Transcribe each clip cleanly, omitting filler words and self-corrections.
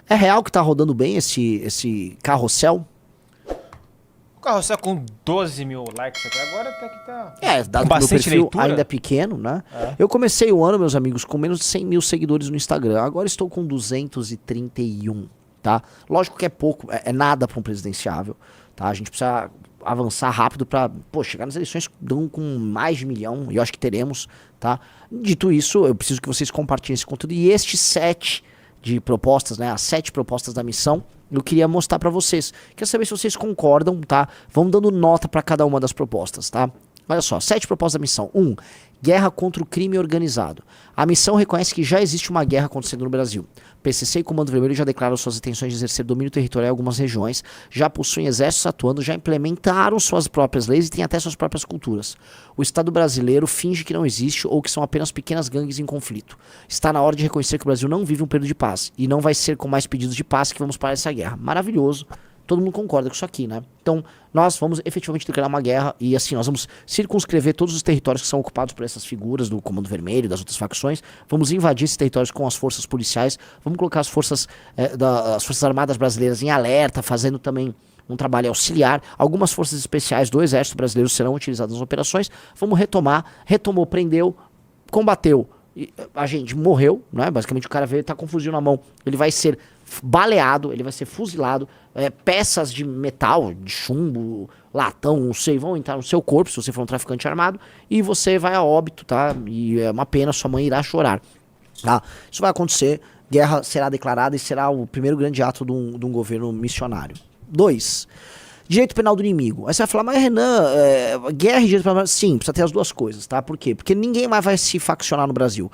É real que tá rodando bem esse carrossel? O carrossel com 12 mil likes até agora até que tá... Dado que meu perfil ainda é pequeno, né? Eu comecei o ano, meus amigos, com menos de 100 mil seguidores no Instagram. Agora estou com 231, tá? Lógico que é pouco, é nada para um presidenciável, tá? A gente precisa avançar rápido para, chegar nas eleições com mais de 1 milhão, e eu acho que teremos, tá? Dito isso, eu preciso que vocês compartilhem esse conteúdo. E estes 7 de propostas, né? As 7 propostas da missão, eu queria mostrar pra vocês. Quero saber se vocês concordam, tá? Vamos dando nota pra cada uma das propostas, tá? Olha só, 7 propostas da missão. 1. Guerra contra o crime organizado. A missão reconhece que já existe uma guerra acontecendo no Brasil. PCC e Comando Vermelho já declararam suas intenções de exercer domínio territorial em algumas regiões, já possuem exércitos atuando, já implementaram suas próprias leis e têm até suas próprias culturas. O Estado brasileiro finge que não existe ou que são apenas pequenas gangues em conflito. Está na hora de reconhecer que o Brasil não vive um período de paz, e não vai ser com mais pedidos de paz que vamos parar essa guerra. Maravilhoso. Todo mundo concorda com isso aqui, né? Então, nós vamos efetivamente declarar uma guerra e assim, nós vamos circunscrever todos os territórios que são ocupados por essas figuras do Comando Vermelho, das outras facções, vamos invadir esses territórios com as forças policiais, vamos colocar as forças armadas brasileiras em alerta, fazendo também um trabalho auxiliar. Algumas forças especiais do Exército Brasileiro serão utilizadas nas operações. Vamos retomou, prendeu, combateu. A gente morreu, né? Basicamente o cara veio, tá com um fuzil na mão, ele vai ser baleado, ele vai ser fuzilado, peças de metal, de chumbo, latão, não sei, vão entrar no seu corpo se você for um traficante armado, e você vai a óbito, tá? E é uma pena, sua mãe irá chorar, tá? Isso vai acontecer, guerra será declarada e será o primeiro grande ato de um governo missionário. 2. Direito penal do inimigo. Aí você vai falar, mas Renan, guerra e direito penal... Sim, precisa ter as duas coisas, tá? Por quê? Porque ninguém mais vai se faccionar no Brasil.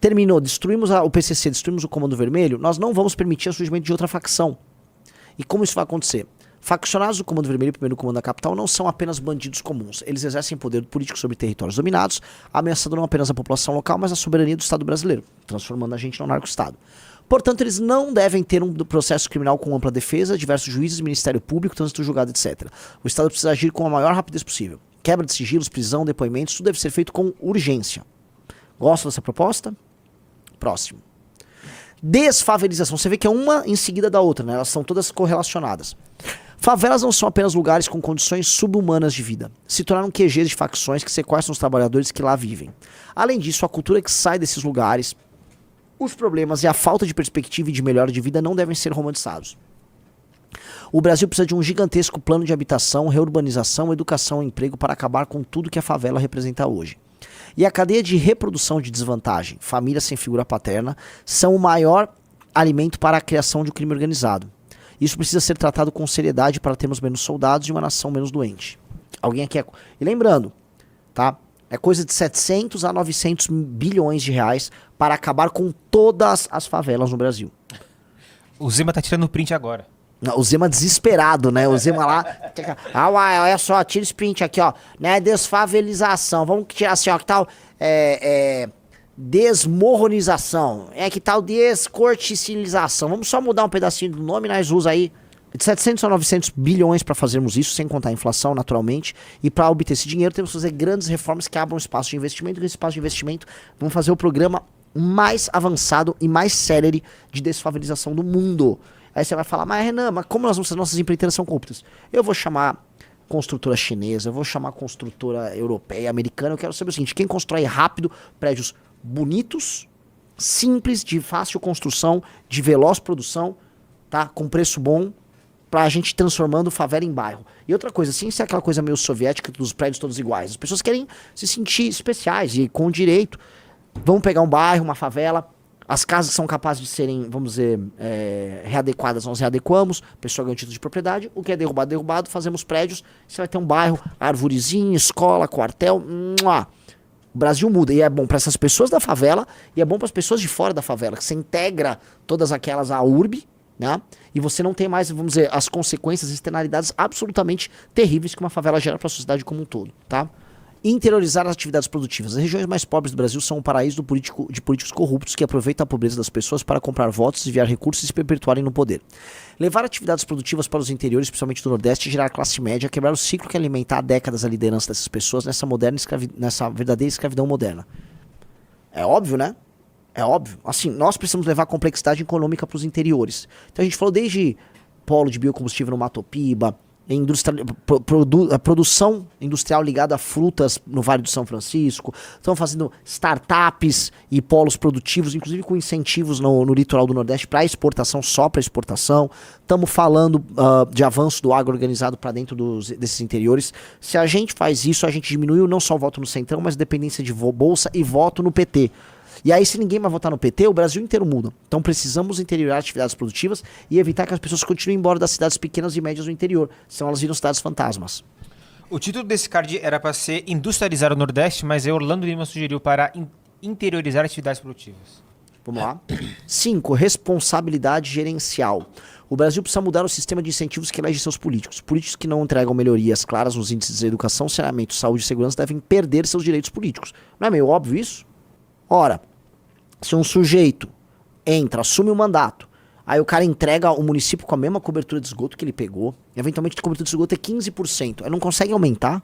Terminou, destruímos o PCC, destruímos o Comando Vermelho, nós não vamos permitir o surgimento de outra facção. E como isso vai acontecer? Faccionados do Comando Vermelho e primeiro Comando da Capital não são apenas bandidos comuns. Eles exercem poder político sobre territórios dominados, ameaçando não apenas a população local, mas a soberania do Estado brasileiro, transformando a gente num narco-estado. Portanto, eles não devem ter um processo criminal com ampla defesa, diversos juízes, Ministério Público, trânsito julgado, etc. O Estado precisa agir com a maior rapidez possível. Quebra de sigilos, prisão, depoimentos, tudo deve ser feito com urgência. Gosta dessa proposta? Próximo. Desfavelização. Você vê que é uma em seguida da outra, né? Elas são todas correlacionadas. Favelas não são apenas lugares com condições subhumanas de vida. Se tornaram QGs de facções que sequestram os trabalhadores que lá vivem. Além disso, a cultura que sai desses lugares, os problemas e a falta de perspectiva e de melhora de vida não devem ser romantizados. O Brasil precisa de um gigantesco plano de habitação, reurbanização, educação e emprego para acabar com tudo que a favela representa hoje. E a cadeia de reprodução de desvantagem, famílias sem figura paterna, são o maior alimento para a criação de um crime organizado. Isso precisa ser tratado com seriedade para termos menos soldados e uma nação menos doente. Alguém aqui E lembrando, tá? É coisa de 700 a 900 bilhões de reais para acabar com todas as favelas no Brasil. O Zema tá tirando print agora. Não, o Zema desesperado, né? O Zema lá... olha só, tira esse print aqui, ó. Né? Desfavelização. Vamos tirar assim, ó. Que tal... desmorronização. Que tal descorticilização. Vamos só mudar um pedacinho do nome, nós usa aí de 700 a 900 bilhões para fazermos isso, sem contar a inflação, naturalmente. E para obter esse dinheiro, temos que fazer grandes reformas que abram espaço de investimento. E com esse espaço de investimento, vamos fazer o programa mais avançado e mais célere de desfavelização do mundo. Aí você vai falar, mas Renan, mas como nossas empreiteiras são corruptas? Eu vou chamar construtora chinesa, eu vou chamar construtora europeia, americana. Eu quero saber o seguinte, quem constrói rápido prédios bonitos, simples, de fácil construção, de veloz produção, tá? Com preço bom, pra gente transformando favela em bairro. E outra coisa, sem ser aquela coisa meio soviética dos prédios todos iguais. As pessoas querem se sentir especiais e com direito. Vamos pegar um bairro, uma favela, as casas são capazes de serem, vamos dizer, readequadas, nós readequamos, a pessoa ganha título de propriedade, o que é derrubado, fazemos prédios, você vai ter um bairro, arvorezinha, escola, quartel, o Brasil muda, e é bom para essas pessoas da favela, e é bom para as pessoas de fora da favela, que você integra todas aquelas à urbe, né? E você não tem mais, vamos dizer, as consequências, as externalidades absolutamente terríveis que uma favela gera para a sociedade como um todo, tá? Interiorizar as atividades produtivas. As regiões mais pobres do Brasil são um paraíso de políticos corruptos que aproveitam a pobreza das pessoas para comprar votos, desviar recursos e se perpetuarem no poder. Levar atividades produtivas para os interiores, principalmente do Nordeste, gerar classe média, quebrar o ciclo que alimenta há décadas a liderança dessas pessoas nessa verdadeira escravidão moderna. É óbvio, né? É óbvio. Assim, nós precisamos levar complexidade econômica para os interiores. Então a gente falou desde polo de biocombustível no Mato Piba, a produção industrial ligada a frutas no Vale do São Francisco. Estão fazendo startups e polos produtivos, inclusive com incentivos no litoral do Nordeste para exportação, só para exportação. Estamos falando de avanço do agro organizado para dentro desses interiores. Se a gente faz isso, a gente diminuiu não só o voto no Centrão, mas dependência de bolsa e voto no PT. E aí, se ninguém vai votar no PT, o Brasil inteiro muda. Então precisamos interiorar atividades produtivas e evitar que as pessoas continuem embora das cidades pequenas e médias do interior, senão elas viram cidades fantasmas. O título desse card era para ser industrializar o Nordeste, mas aí Orlando Lima sugeriu para interiorizar atividades produtivas. Vamos lá. 5. Responsabilidade gerencial. O Brasil precisa mudar o sistema de incentivos que elege seus políticos. Políticos que não entregam melhorias claras nos índices de educação, saneamento, saúde e segurança devem perder seus direitos políticos. Não é meio óbvio isso? Ora, se um sujeito entra, assume o mandato, aí o cara entrega o município com a mesma cobertura de esgoto que ele pegou, eventualmente a cobertura de esgoto é 15%, aí não consegue aumentar,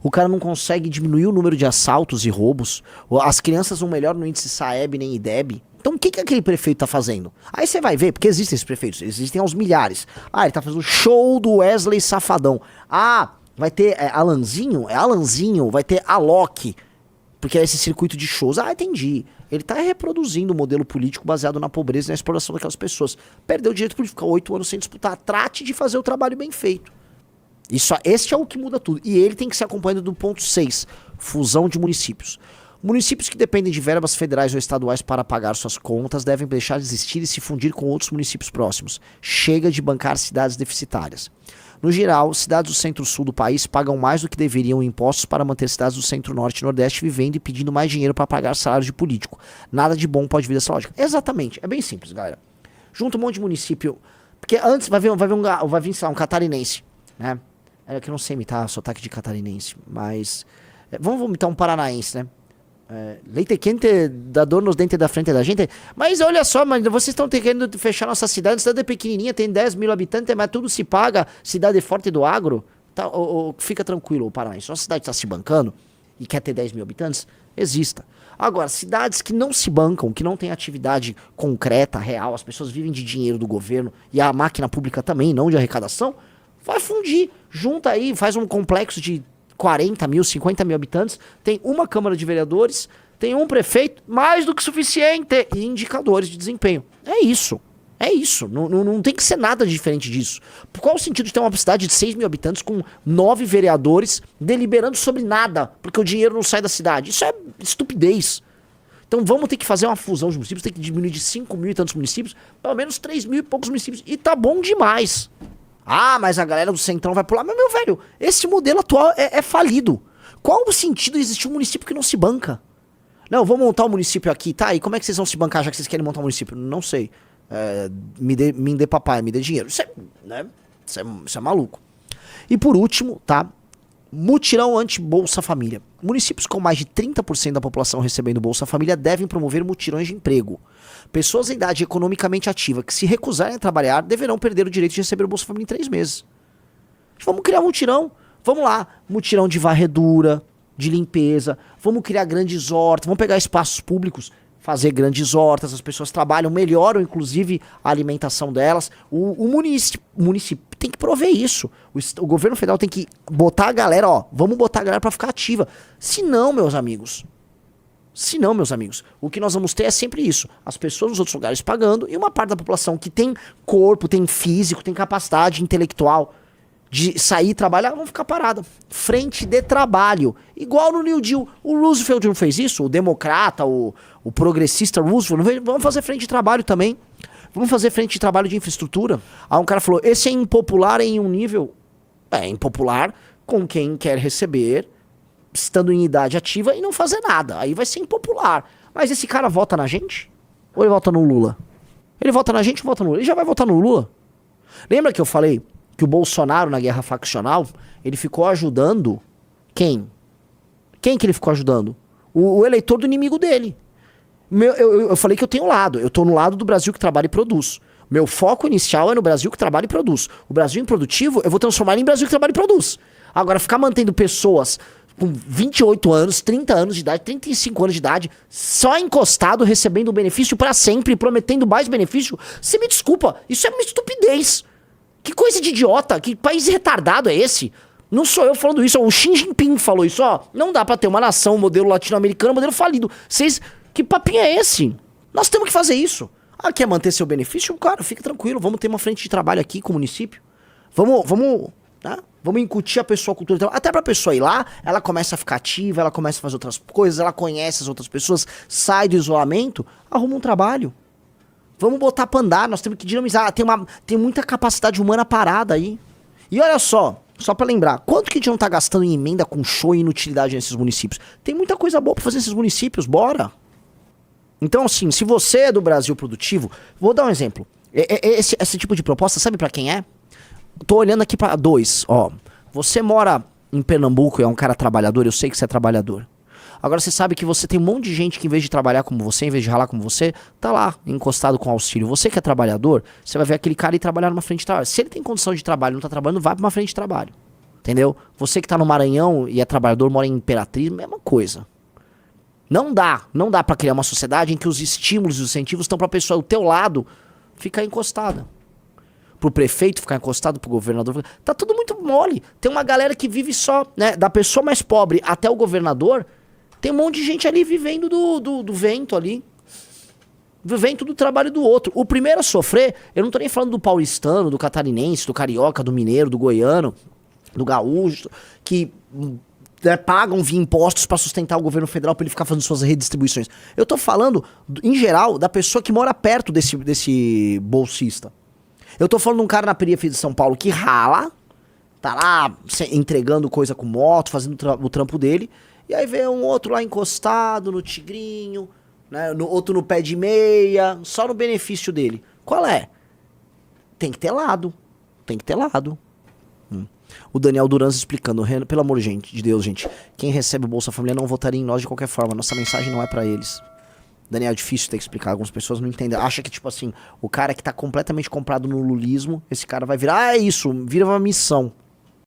o cara não consegue diminuir o número de assaltos e roubos, as crianças não melhoram no índice SAEB nem IDEB. Então o que aquele prefeito tá fazendo? Aí você vai ver, porque existem esses prefeitos, existem aos milhares. Ah, ele tá fazendo show do Wesley Safadão. Ah, vai ter Alanzinho? É Alanzinho, vai ter Alok. Porque é esse circuito de shows. Ah, entendi. Ele tá reproduzindo o modelo político baseado na pobreza e na exploração daquelas pessoas. Perdeu o direito político, ficar 8 anos sem disputar. Trate de fazer o trabalho bem feito. Este é o que muda tudo. E ele tem que ser acompanhado do ponto 6, fusão de municípios. Municípios que dependem de verbas federais ou estaduais para pagar suas contas devem deixar de existir e se fundir com outros municípios próximos. Chega de bancar cidades deficitárias. No geral, cidades do centro-sul do país pagam mais do que deveriam em impostos para manter cidades do centro-norte e nordeste vivendo e pedindo mais dinheiro para pagar salário de político. Nada de bom pode vir dessa lógica. Exatamente. É bem simples, galera. Junta um monte de município. Porque antes vai vir, sei lá, um catarinense, né? É que eu não sei imitar sotaque de catarinense, mas... vamos imitar um paranaense, né? Leite quente dá dor nos dentes da frente da gente. Mas olha só, mas vocês estão querendo fechar nossa cidade. A cidade é pequenininha, tem 10 mil habitantes, mas tudo se paga. Cidade forte do agro. Tá, fica tranquilo, Paraná. Se a cidade está se bancando e quer ter 10 mil habitantes, exista. Agora, cidades que não se bancam, que não têm atividade concreta, real, as pessoas vivem de dinheiro do governo e a máquina pública também, não de arrecadação, vai fundir. Junta aí, faz um complexo de 40 mil, 50 mil habitantes, tem uma Câmara de Vereadores, tem um prefeito, mais do que suficiente, e indicadores de desempenho. É isso. É isso. Não tem que ser nada diferente disso. Qual o sentido de ter uma cidade de 6 mil habitantes com 9 vereadores deliberando sobre nada, porque o dinheiro não sai da cidade? Isso é estupidez. Então vamos ter que fazer uma fusão de municípios, tem que diminuir de 5 mil e tantos municípios, pelo menos 3 mil e poucos municípios. E tá bom demais. Ah, mas a galera do Centrão vai pular. Mas, meu velho, esse modelo atual é falido. Qual o sentido de existir um município que não se banca? Não, vou montar um município aqui, tá? E como é que vocês vão se bancar já que vocês querem montar um município? Não sei. Me dê papai, me dê dinheiro. Isso é maluco. E por último, tá? Mutirão anti-Bolsa Família. Municípios com mais de 30% da população recebendo Bolsa Família devem promover mutirões de emprego. Pessoas em idade economicamente ativa que se recusarem a trabalhar deverão perder o direito de receber o Bolsa Família em 3 meses. Vamos criar mutirão. Vamos lá. Mutirão de varredura, de limpeza. Vamos criar grandes hortas. Vamos pegar espaços públicos, fazer grandes hortas. As pessoas trabalham, melhoram inclusive a alimentação delas. O município tem que prover isso. O governo federal tem que botar a galera, vamos botar a galera pra ficar ativa. Se não, meus amigos, o que nós vamos ter é sempre isso. As pessoas nos outros lugares pagando e uma parte da população que tem corpo, tem físico, tem capacidade intelectual de sair e trabalhar, vão ficar parada. Frente de trabalho. Igual no New Deal. O Roosevelt não fez isso? O democrata, o progressista Roosevelt. Vamos fazer frente de trabalho também. Vamos fazer frente de trabalho de infraestrutura. Aí um cara falou, esse é impopular em um nível... É impopular com quem quer receber, estando em idade ativa e não fazer nada. Aí vai ser impopular. Mas esse cara vota na gente? Ou ele vota no Lula? Ele vota na gente ou vota no Lula? Ele já vai votar no Lula. Lembra que eu falei que o Bolsonaro, na guerra faccional, ele ficou ajudando quem? Quem que ele ficou ajudando? O eleitor do inimigo dele. Eu falei que eu tenho um lado. Eu tô no lado do Brasil que trabalha e produz. Meu foco inicial é no Brasil que trabalha e produz. O Brasil improdutivo, eu vou transformar ele em Brasil que trabalha e produz. Agora, ficar mantendo pessoas com 28 anos, 30 anos de idade, 35 anos de idade, só encostado, recebendo o benefício pra sempre, prometendo mais benefício. Você me desculpa, isso é uma estupidez. Que coisa de idiota, que país retardado é esse? Não sou eu falando isso, o Xi Jinping falou isso, ó. Não dá pra ter uma nação, modelo latino-americano, modelo falido. Vocês, que papinho é esse? Nós temos que fazer isso. Ah, quer manter seu benefício? Cara, fica tranquilo, vamos ter uma frente de trabalho aqui com o município. Vamos incutir a pessoa a cultura de trabalho. Até pra pessoa ir lá, ela começa a ficar ativa, ela começa a fazer outras coisas, ela conhece as outras pessoas, sai do isolamento, arruma um trabalho. Vamos botar pra andar, nós temos que dinamizar. Tem muita capacidade humana parada aí. E olha só pra lembrar, quanto que a gente não tá gastando em emenda com show e inutilidade nesses municípios? Tem muita coisa boa pra fazer nesses municípios, bora! Então, assim, se você é do Brasil produtivo, vou dar um exemplo. Esse tipo de proposta, sabe pra quem é? Tô olhando aqui pra dois, ó. Você mora em Pernambuco e é um cara trabalhador, eu sei que você é trabalhador. Agora você sabe que você tem um monte de gente que em vez de trabalhar como você, em vez de ralar como você, tá lá, encostado com auxílio. Você que é trabalhador, você vai ver aquele cara ir trabalhar numa frente de trabalho. Se ele tem condição de trabalho e não tá trabalhando, vai pra uma frente de trabalho. Entendeu? Você que tá no Maranhão e é trabalhador, mora em Imperatriz, mesma coisa. Não dá pra criar uma sociedade em que os estímulos e os incentivos estão pra pessoa do teu lado ficar encostada. Pro prefeito ficar encostado, pro governador. Tá tudo muito mole. Tem uma galera que vive só, né? Da pessoa mais pobre até o governador, tem um monte de gente ali vivendo do vento ali. Do vento do trabalho do outro. O primeiro a sofrer, eu não tô nem falando do paulistano, do catarinense, do carioca, do mineiro, do goiano, do gaúcho, que pagam via impostos pra sustentar o governo federal pra ele ficar fazendo suas redistribuições. Eu tô falando, em geral, da pessoa que mora perto desse bolsista. Eu tô falando de um cara na periferia de São Paulo que rala, tá lá entregando coisa com moto, fazendo o trampo dele, e aí vem um outro lá encostado no tigrinho, né, outro no pé de meia, só no benefício dele. Qual é? Tem que ter lado. O Daniel Duranz explicando, pelo amor de Deus, gente, quem recebe o Bolsa Família não votaria em nós de qualquer forma, nossa mensagem não é pra eles. Daniel, é difícil ter que explicar, algumas pessoas não entendem, acha que tipo assim, o cara que tá completamente comprado no lulismo, esse cara vai virar, é isso, vira uma missão.